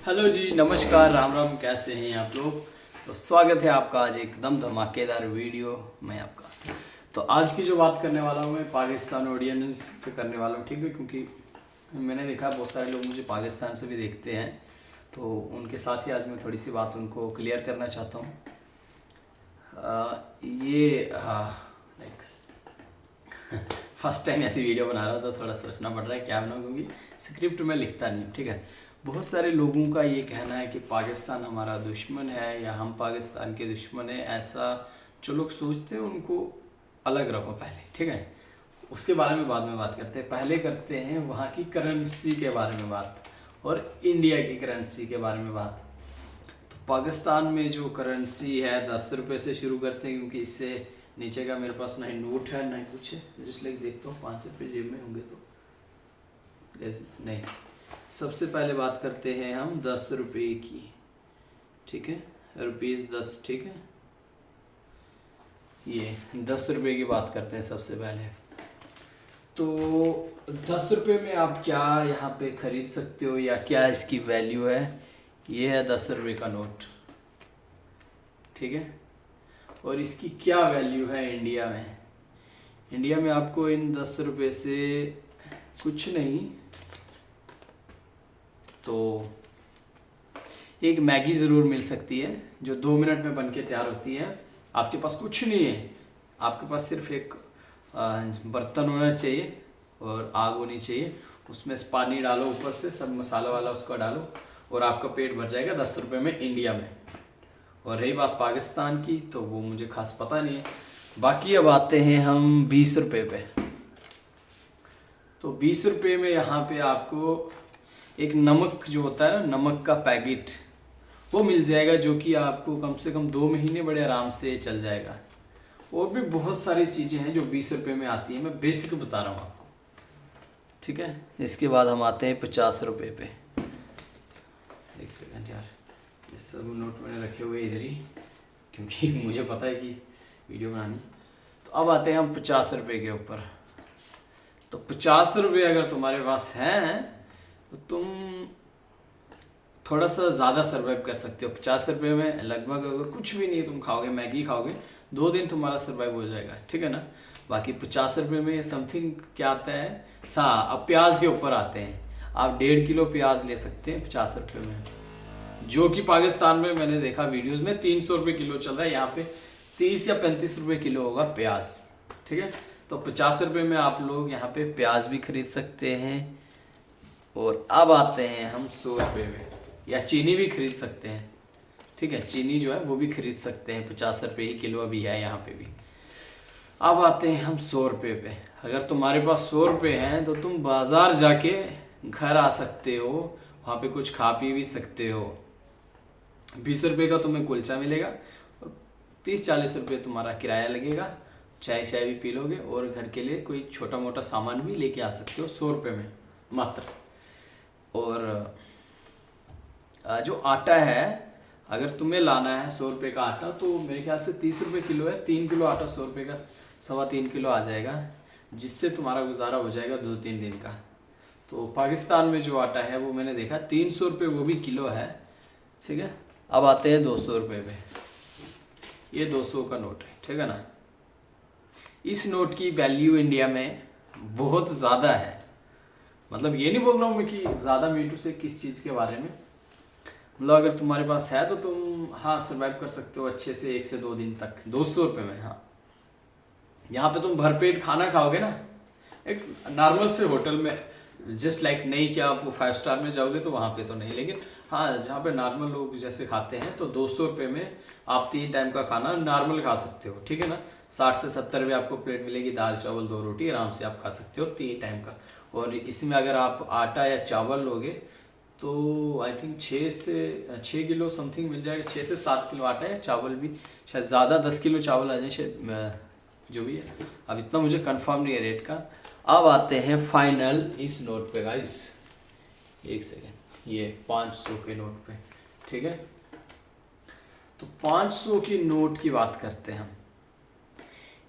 Hello जी, नमस्कार, राम राम। कैसे हैं आप लोग? तो स्वागत है आपका आज एकदम धमाकेदार वीडियो में आपका। तो आज की जो बात करने वाला हूँ मैं पाकिस्तान ऑडियंस पे करने वाला हूँ, ठीक है? क्योंकि मैंने देखा बहुत सारे लोग मुझे पाकिस्तान से भी देखते हैं, तो उनके साथ ही आज मैं थोड़ी सी बात उनको क्लियर करना चाहता हूँ। ये लाइक फर्स्ट टाइम ऐसी वीडियो बना रहा हूँ तो थोड़ा सोचना पड़ रहा है क्या बनाऊँ, क्योंकि स्क्रिप्ट में लिखता नहीं हूँ, ठीक है? बहुत सारे लोगों का ये कहना है कि पाकिस्तान हमारा दुश्मन है या हम पाकिस्तान के दुश्मन हैं। ऐसा जो लोग सोचते हैं उनको अलग रखो पहले, ठीक है? उसके बारे में बाद में बात करते हैं। पहले करते हैं वहाँ की करेंसी के बारे में बात और इंडिया की करेंसी के बारे में बात। तो पाकिस्तान में जो करेंसी है 10 रुपये से शुरू करते हैं, क्योंकि इससे नीचे का मेरे पास ना ही नोट है ना ही कुछ है। जिसलिए देखता हूँ 5 रुपये जेब में होंगे तो नहीं। सबसे पहले बात करते हैं हम 10 रुपये की, ठीक है? ₹10, ठीक है? ये 10 रुपये की बात करते हैं सबसे पहले। तो 10 रुपये में आप क्या यहाँ पे खरीद सकते हो या क्या इसकी वैल्यू है? ये है 10 रुपये का नोट, ठीक है? और इसकी क्या वैल्यू है इंडिया में? इंडिया में आपको इन 10 रुपये से कुछ नहीं तो एक मैगी ज़रूर मिल सकती है, जो 2 मिनट में बन के तैयार होती है। आपके पास कुछ नहीं है, आपके पास सिर्फ एक बर्तन होना चाहिए और आग होनी चाहिए। उसमें से पानी डालो, ऊपर से सब मसाला वाला उसका डालो और आपका पेट भर जाएगा 10 रुपये में इंडिया में। और रही बात पाकिस्तान की, तो वो मुझे खास पता नहीं है। बाकी अब आते हैं हम 20 रुपये पे। तो 20 रुपये में यहाँ पे आपको एक नमक जो होता है ना, नमक का पैकेट, वो मिल जाएगा, जो कि आपको कम से कम 2 महीने बड़े आराम से चल जाएगा। और भी बहुत सारी चीज़ें हैं जो 20 रुपये में आती हैं, मैं बेसिक बता रहा हूँ आपको, ठीक है? इसके बाद हम आते हैं 50 रुपये पे। एक सेकंड यार, ये सब नोट मैंने रखे हुए इधर ही, क्योंकि मुझे पता है कि वीडियो बनानी। तो अब आते हैं हम 50 रुपये के ऊपर। तो 50 रुपये अगर तुम्हारे पास हैं तो तुम थोड़ा सा ज़्यादा सर्वाइव कर सकते हो। 50 रुपये में लगभग अगर कुछ भी नहीं तुम खाओगे, मैगी खाओगे, 2 दिन तुम्हारा सर्वाइव हो जाएगा, ठीक है ना? बाकी 50 रुपये में समथिंग क्या आता है? हाँ, अब प्याज के ऊपर आते हैं। आप 1.5 किलो प्याज ले सकते हैं 50 रुपये में, जो कि पाकिस्तान में मैंने देखा वीडियोस में 300 रुपये किलो चल रहा है। यहाँ पे 30 या 35 रुपये किलो होगा प्याज, ठीक है? तो 50 रुपये में आप लोग यहाँ पे प्याज भी खरीद सकते हैं। और अब आते हैं हम 100 रुपये में, या चीनी भी खरीद सकते हैं, ठीक है? चीनी जो है वो भी खरीद सकते हैं, 50 रुपये ही किलो अभी है यहाँ पे भी। अब आते हैं हम 100 रुपये पे। अगर तुम्हारे पास 100 रुपये हैं तो तुम बाज़ार जाके घर आ सकते हो, वहाँ पे कुछ खा पी भी सकते हो। 20 रुपये का तुम्हें कुलचा मिलेगा और 30-40 रुपये तुम्हारा किराया लगेगा। चाय चाय भी पी लोगे और घर के लिए कोई छोटा मोटा सामान भी लेके आ सकते हो 100 रुपये में मात्र। और जो आटा है, अगर तुम्हें लाना है 100 रुपये का आटा, तो मेरे ख्याल से 30 रुपये किलो है। 3 किलो आटा 100 रुपये का 3.25 किलो आ जाएगा, जिससे तुम्हारा गुजारा हो जाएगा 2-3 दिन का। तो पाकिस्तान में जो आटा है वो मैंने देखा 300 रुपये वो भी किलो है, ठीक है? अब आते हैं 200 रुपये पे। ये 200 का नोट है, ठीक है ना? इस नोट की वैल्यू इंडिया में बहुत ज़्यादा है। मतलब ये नहीं बोल रहा हूँ मैं कि ज़्यादा मीठू से किस चीज़ के बारे में, मतलब अगर तुम्हारे पास है तो तुम हाँ सर्वाइव कर सकते हो अच्छे से 1 से 2 दिन तक 200 रुपये में। हाँ, यहाँ पे तुम भरपेट खाना खाओगे ना, एक नॉर्मल से होटल में, जस्ट लाइक, नहीं कि आप वो 5 स्टार में जाओगे तो वहाँ पे तो नहीं, लेकिन हाँ जहाँ पे नॉर्मल लोग जैसे खाते हैं, तो 200 रुपये में आप 3 टाइम का खाना नॉर्मल खा सकते हो, ठीक है ना? 60 से 70 रुपये आपको प्लेट मिलेगी, दाल चावल 2 रोटी आराम से आप खा सकते हो 3 टाइम का। और इसमें अगर आप आटा या चावल लोगे तो आई थिंक 6 किलो समथिंग मिल जाएगा। 6 से 7 किलो आटा है, चावल भी शायद ज़्यादा 10 किलो चावल आ जाए शायद, जो भी है। अब इतना मुझे कंफर्म नहीं है रेट का। अब आते हैं फाइनल इस नोट पे गाइस, एक सेकेंड, ये 500 के नोट पे, ठीक है? तो 500 की नोट की बात करते हैं हम।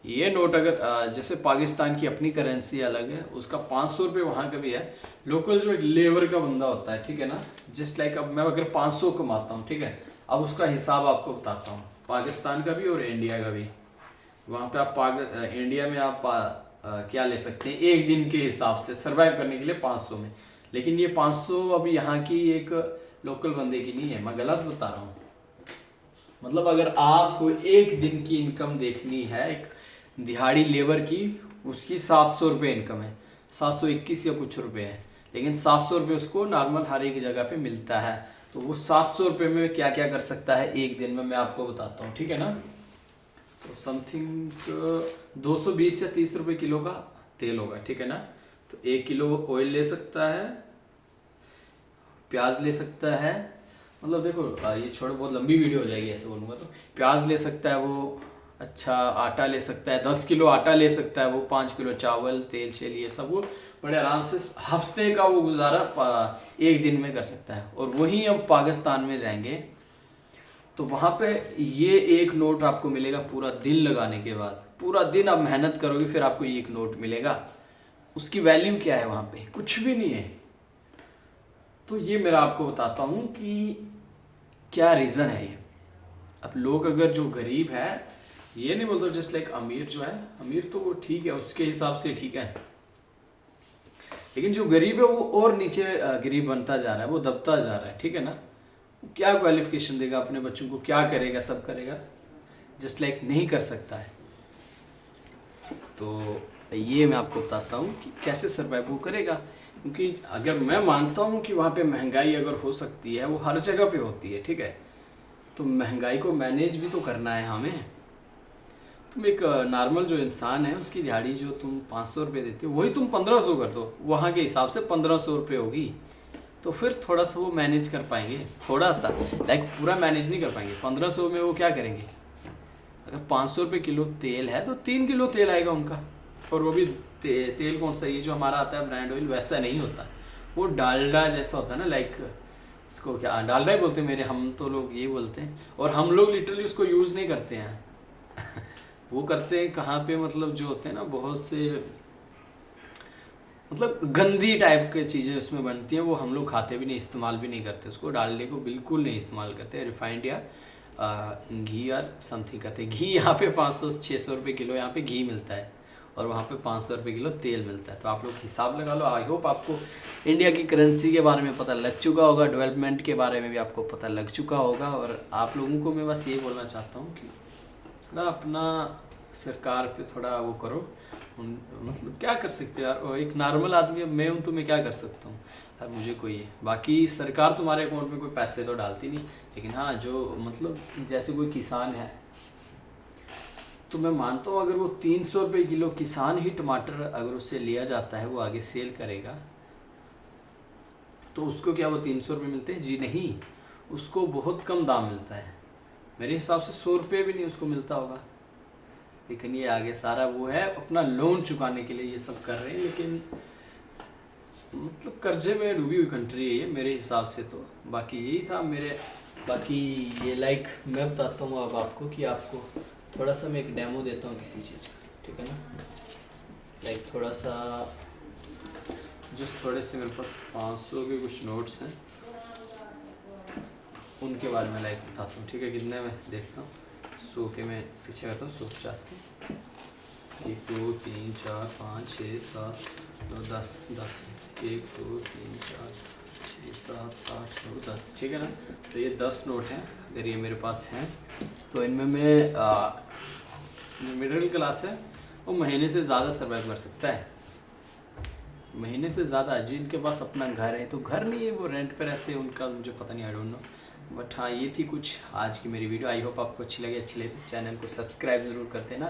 ये नोट अगर जैसे पाकिस्तान की अपनी करेंसी अलग है, उसका 500 रुपये वहाँ का भी है। लोकल जो एक लेबर का बंदा होता है, ठीक है ना, जस्ट लाइक अब मैं अगर 500 कमाता हूँ, ठीक है, अब उसका हिसाब आपको बताता हूँ, पाकिस्तान का भी और इंडिया का भी। वहाँ पे आप इंडिया में आप क्या ले सकते हैं एक दिन के हिसाब से सर्वाइव करने के लिए 500 में, लेकिन ये 500 अभी यहाँ की एक लोकल बंदे की नहीं है, मैं गलत बता रहा हूँ। मतलब अगर आपको एक दिन की इनकम देखनी है एक दिहाड़ी लेबर की, उसकी 700 रुपये इनकम है, 721 या कुछ रुपए है, लेकिन 700 रुपये उसको नॉर्मल हर एक जगह पे मिलता है। तो वो 700 रुपये में क्या क्या कर सकता है एक दिन में, मैं आपको बताता हूँ, ठीक है ना। तो समथिंग 220 या 30 रुपये किलो का तेल होगा, ठीक है ना। तो 1 किलो ऑयल ले सकता है, प्याज ले सकता है, मतलब देखो ये छोड़ो, बहुत लंबी वीडियो हो जाएगी ऐसे बोलूँगा तो। प्याज ले सकता है वो, अच्छा आटा ले सकता है, 10 किलो आटा ले सकता है वो, 5 किलो चावल, तेल शेल ये सब वो बड़े आराम से हफ्ते का वो गुजारा एक दिन में कर सकता है। और वहीं हम पाकिस्तान में जाएंगे तो वहाँ पे ये एक नोट आपको मिलेगा पूरा दिन लगाने के बाद, पूरा दिन आप मेहनत करोगे फिर आपको ये एक नोट मिलेगा। उसकी वैल्यू क्या है वहाँ पे, कुछ भी नहीं है। तो ये मेरा आपको बताता हूँ कि क्या रीज़न है ये। अब लोग अगर जो गरीब है, ये नहीं बोलता जस्ट लाइक अमीर जो है, अमीर तो वो ठीक है उसके हिसाब से ठीक है, लेकिन जो गरीब है वो और नीचे गरीब बनता जा रहा है, वो दबता जा रहा है, ठीक है ना। क्या क्वालिफिकेशन देगा अपने बच्चों को, क्या करेगा, सब करेगा, जस्ट लाइक नहीं कर सकता है। तो ये मैं आपको बताता हूँ कि कैसे सर्वाइव वो करेगा। क्योंकि अगर मैं मानता हूँ कि वहाँ पे महंगाई अगर हो सकती है, वो हर जगह पे होती है, ठीक है, तो महंगाई को मैनेज भी तो करना है हमें। तुम एक नॉर्मल जो इंसान है उसकी दिहाड़ी जो तुम 500 रुपये देते हो वही तुम 1500 कर दो, वहाँ के हिसाब से 1500 रुपये होगी, तो फिर थोड़ा सा वो मैनेज कर पाएंगे, थोड़ा सा, लाइक पूरा मैनेज नहीं कर पाएंगे। 1500 में वो क्या करेंगे, अगर 500 रुपये किलो तेल है तो 3 किलो तेल आएगा उनका, और वो भी तेल कौन सा, ये जो हमारा आता है ब्रांड ऑयल वैसा नहीं होता, वो डालडा जैसा होता है ना, लाइक इसको क्या डालडा ही बोलते हैं मेरे, हम तो लोग ये बोलते हैं, और हम लोग लिटरली उसको यूज़ नहीं करते हैं वो करते हैं कहाँ पे, मतलब जो होते हैं ना बहुत से मतलब गंदी टाइप की चीज़ें उसमें बनती हैं, वो हम लोग खाते भी नहीं, इस्तेमाल भी नहीं करते उसको, डालडे को बिल्कुल नहीं इस्तेमाल करते। रिफाइंड या घी या समथिंग करते हैं। घी यहाँ पे 500-600 रुपये किलो यहाँ पे घी मिलता है, और वहाँ पे 500 रुपये किलो तेल मिलता है। तो आप लोग हिसाब लगा लो। आई होप आपको इंडिया की करेंसी के बारे में पता लग चुका होगा, डेवलपमेंट के बारे में भी आपको पता लग चुका होगा। और आप लोगों को मैं बस ये बोलना चाहता हूँ कि थोड़ा अपना सरकार पे थोड़ा वो करो, मतलब क्या कर सकते हो यार, और एक नॉर्मल आदमी अब मैं हूँ तो मैं क्या कर सकता हूँ यार, मुझे कोई है, बाकी सरकार तुम्हारे अकाउंट में कोई पैसे तो डालती नहीं, लेकिन हाँ जो मतलब जैसे कोई किसान है तो मैं मानता हूँ अगर वो 300 रुपये किलो किसान ही टमाटर अगर उससे लिया जाता है, वो आगे सेल करेगा तो उसको क्या वो 300 रुपये मिलते हैं? जी नहीं, उसको बहुत कम दाम मिलता है, मेरे हिसाब से 100 रुपये भी नहीं उसको मिलता होगा। लेकिन ये आगे सारा वो है अपना लोन चुकाने के लिए ये सब कर रहे हैं, लेकिन मतलब कर्जे में डूबी हुई कंट्री है ये मेरे हिसाब से तो। बाकी यही था मेरे, बाकी ये लाइक मैं बताता हूँ अब आपको कि आपको थोड़ा सा मैं एक डेमो देता हूँ किसी चीज़, ठीक है ना। लाइक थोड़ा सा जस्ट थोड़े से मेरे पास 500 के कुछ नोट्स हैं, उनके बारे में लाइक बताता हूँ, ठीक है। कितने में देखता हूँ, 100 के मैं पीछे करता हूँ, 150 के, 1 2 3 4 5 6 7 9 10 10 1 2 3 4 6 7 8 9 10, ठीक है ना। तो ये 10 नोट हैं, अगर ये मेरे पास हैं तो इनमें मैं मिडिल क्लास है वो महीने से ज़्यादा सर्वाइव कर सकता है, महीने से ज़्यादा। जिनके पास अपना घर है, तो घर नहीं है वो रेंट पे रहते हैं, उनका मुझे पता नहीं, आई डोंट नो। बट हाँ ये थी कुछ आज की मेरी वीडियो, आई होप आपको अच्छी लगे तो चैनल को सब्सक्राइब ज़रूर करते ना।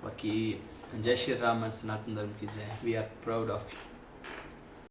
बाकी जय श्री राम एंड सनातन धर्म की जय, we are proud of you.